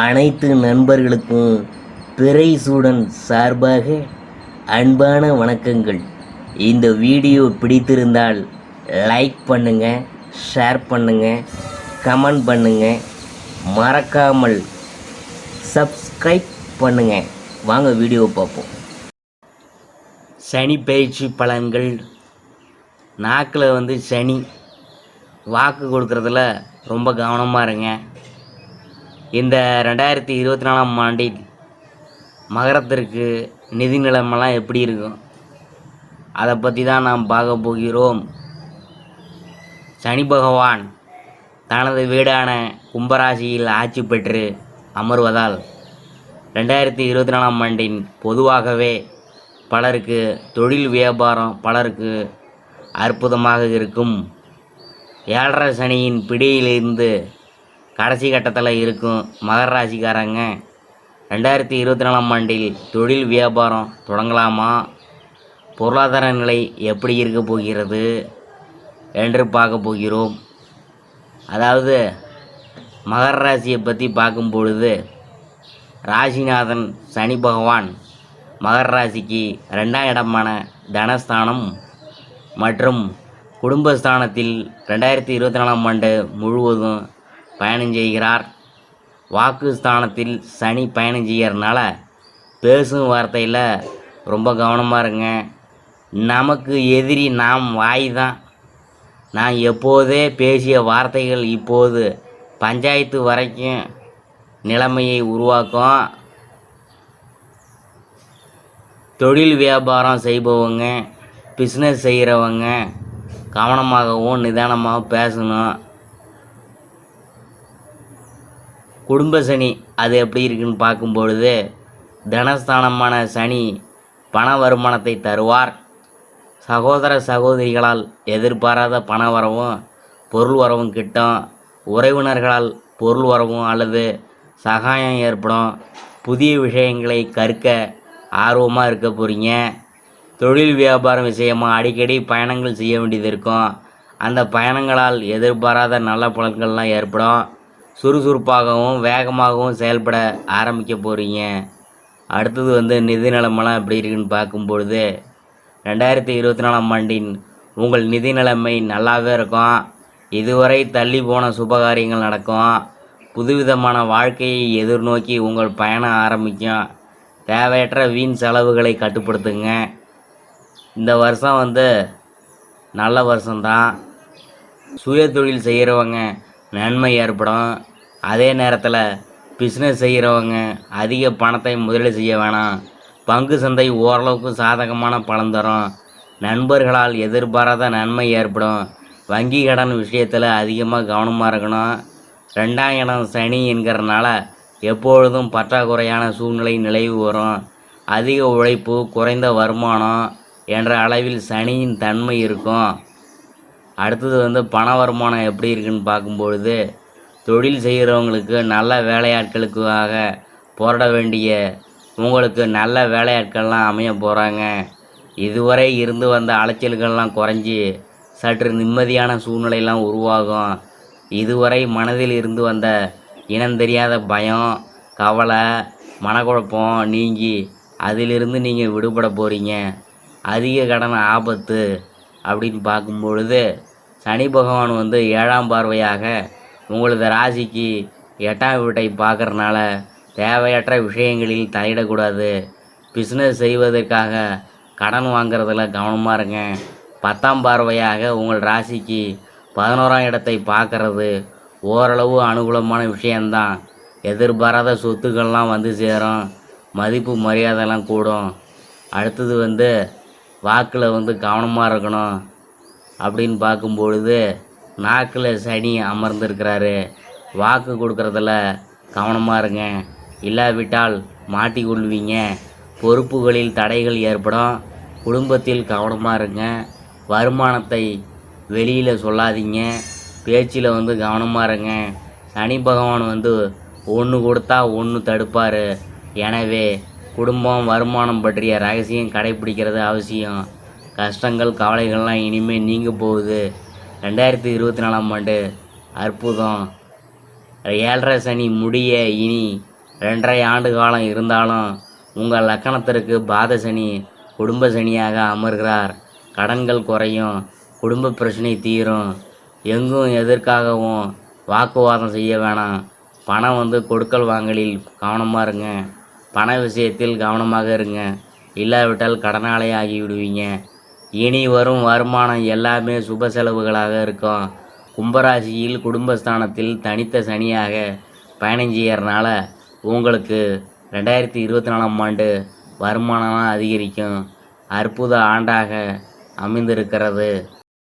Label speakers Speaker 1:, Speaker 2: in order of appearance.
Speaker 1: அனைத்து நண்பர்களுக்கும் பிறைசூடன் சார்பாக அன்பான வணக்கங்கள். இந்த வீடியோ பிடித்திருந்தால் லைக் பண்ணுங்கள், ஷேர் பண்ணுங்கள், கமெண்ட் பண்ணுங்கள், மறக்காமல் சப்ஸ்கிரைப் பண்ணுங்கள். வாங்க வீடியோ பார்ப்போம். சனி பயிற்சி பலன்கள். நாக்கில் சனி, வாக்கு கொடுக்குறதுல ரொம்ப கவனமாக இருங்க. இந்த 2024ஆம் ஆண்டில் மகரத்திற்கு நிதி நிலைமைலாம் எப்படி இருக்கும், அதை பற்றி தான் நாம் பார்க்க போகிறோம். சனி பகவான் தனது வீடான கும்பராசியில் ஆட்சி பெற்று அமர்வதால் 2024ஆம் ஆண்டின் பொதுவாகவே பலருக்கு தொழில் வியாபாரம் பலருக்கு அற்புதமாக இருக்கும். 7.5 சனியின் பிடியிலிருந்து கடைசி கட்டத்தில் இருக்கும் மகர ராசிக்காரங்க 2024ஆம் ஆண்டில் தொழில் வியாபாரம் தொடங்கலாமா, பொருளாதார நிலை எப்படி இருக்க போகிறது என்று பார்க்க போகிறோம். அதாவது மகர ராசியை பற்றி பார்க்கும் பொழுது, ராசிநாதன் சனி பகவான் மகர ராசிக்கு 2ஆம் இடமான தனஸ்தானம் மற்றும் குடும்பஸ்தானத்தில் 2024ஆம் ஆண்டு முழுவதும் பயணம் செய்கிறார். வாக்குஸ்தானத்தில் சனி பயணம் செய்கிறதுனால பேசும் வார்த்தையில் ரொம்ப கவனமாக இருங்க. நமக்கு எதிரி நாம் வாய் தான். நான் எப்போதே பேசிய வார்த்தைகள் இப்போது பஞ்சாயத்து வரைக்கும் நிலைமையை உருவாக்கும். தொழில் வியாபாரம் செய்பவங்க, பிஸ்னஸ் செய்கிறவங்க கவனமாகவும் நிதானமாகவும் பேசணும். குடும்ப சனி அது எப்படி இருக்குன்னு பார்க்கும்பொழுது, தனஸ்தானமான சனி பண வருமானத்தை தருவார். சகோதர சகோதரிகளால் எதிர்பாராத பண வரவும் பொருள் வரவும் கிட்டும். உறவினர்களால் பொருள் வரவும் அல்லது சகாயம் ஏற்படும். புதிய விஷயங்களை கற்க ஆர்வமாக இருக்க போகிறீங்க. தொழில் வியாபாரம் விஷயமாக அடிக்கடி பயணங்கள் செய்ய வேண்டியது இருக்கும். அந்த பயணங்களால் எதிர்பாராத நல்ல பலன்கள்லாம் ஏற்படும். சுறுசுறுப்பாகவும் வேகமாகவும் செயல்பட ஆரம்பிக்க போகிறீங்க. அடுத்தது நிதி நிலைமைலாம் எப்படி இருக்குன்னு பார்க்கும்பொழுது, 2024ஆம் ஆண்டின் உங்கள் நிதி நிலைமை நல்லாவே இருக்கும். இதுவரை தள்ளி போன சுபகாரியங்கள் நடக்கும். புதுவிதமான வாழ்க்கையை எதிர்நோக்கி உங்கள் பயணம் ஆரம்பிக்கும். தேவையற்ற வீண் செலவுகளை கட்டுப்படுத்துங்க. இந்த வருஷம் நல்ல வருஷம்தான். சுய தொழில் செய்கிறவங்க நன்மை ஏற்படும். அதே நேரத்தில் பிஸ்னஸ் செய்கிறவங்க அதிக பணத்தை முதலீடு செய்ய வேணாம். பங்கு சந்தை ஓரளவுக்கு சாதகமான பலன் தரும். நண்பர்களால் எதிர்பாராத நன்மை ஏற்படும். வங்கி கடன் விஷயத்தில் அதிகமாக கவனமாக இருக்கணும். 2ஆம் இடம் சனி என்கிறனால எப்பொழுதும் பற்றாக்குறையான சூழ்நிலை நிலவி வரும். அதிக உழைப்பு, குறைந்த வருமானம் என்ற அளவில் சனியின் தன்மை இருக்கும். அடுத்தது பண வருமானம் எப்படி இருக்குன்னு பார்க்கும்பொழுது, தொழில் செய்கிறவங்களுக்கு நல்ல வேலையாட்களுக்காக போராட வேண்டிய உங்களுக்கு நல்ல வேலையாட்கள்லாம் அமைய போகிறாங்க. இதுவரை இருந்து வந்த அலைச்சல்கள்லாம் குறைஞ்சி சற்று நிம்மதியான சூழ்நிலையெல்லாம் உருவாகும். இதுவரை மனதில் இருந்து வந்த இனந்தெரியாத பயம், கவலை, மனக்குழப்பம் நீங்கி அதிலிருந்து நீங்கள் விடுபட போகிறீங்க. அதிக கடன் ஆபத்து அப்படின்னு பார்க்கும்பொழுது, சனி பகவான் 7ஆம் பார்வையாக உங்களது ராசிக்கு 8ஆம் வீட்டை பார்க்குறனால தேவையற்ற விஷயங்களில் தலையிடக்கூடாது. பிஸ்னஸ் செய்வதற்காக கடன் வாங்கிறதுல கவனமாக இருங்க. 10ஆம் பார்வையாக உங்கள் ராசிக்கு 11ஆம் இடத்தை பார்க்கறது ஓரளவு அனுகூலமான விஷயந்தான். எதிர்பாராத சொத்துக்கள்லாம் சேரும். மதிப்பு மரியாதைலாம் கூடும். அடுத்தது வாக்கில் கவனமாக இருக்கணும் அப்படின்னு பார்க்கும்பொழுது, நாக்கில் சனி அமர்ந்திருக்கிறாரு. வாக்கு கொடுக்குறதுல கவனமாக இருங்க. இல்லாவிட்டால் மாட்டிக்கொள்வீங்க. பொறுப்புகளில் தடைகள் ஏற்படும். குடும்பத்தில் கவனமாக இருங்க. வருமானத்தை வெளியில் சொல்லாதீங்க. பேச்சில் கவனமாக இருங்க. சனி பகவான் ஒன்று கொடுத்தா ஒன்று தடுப்பார். எனவே குடும்பம், வருமானம் பற்றிய ரகசியம் கடைப்பிடிக்கிறது அவசியம். கஷ்டங்கள், கவலைகள்லாம் இனிமேல் நீங்க போகுது. 2024ஆம் ஆண்டு அற்புதம். ஏழரை சனி முடிய இனி 2.5 ஆண்டு காலம் இருந்தாலும் உங்கள் லக்கணத்திற்கு பாத சனி குடும்ப சனியாக அமர்கிறார். கடன்கள் குறையும், குடும்ப பிரச்சனை தீரும். எங்கும் எதற்காகவும் வாக்குவாதம் செய்ய வேணாம். பணம் கொடுக்கல் வாங்கலில் கவனமாக இருங்க. பண விஷயத்தில் கவனமாக இருங்க, இல்லாவிட்டால் கடனாளி ஆகி விடுவீங்க. இனி வரும் வருமானம் எல்லாமே சுப செலவுகளாக இருக்கும். கும்பராசியில் குடும்பஸ்தானத்தில் தனித்த சனியாக பயணம் செய்யறதுனால உங்களுக்கு 2024ஆம் ஆண்டு வருமானம் அதிகரிக்கும். அற்புத ஆண்டாக அமைந்திருக்கிறது.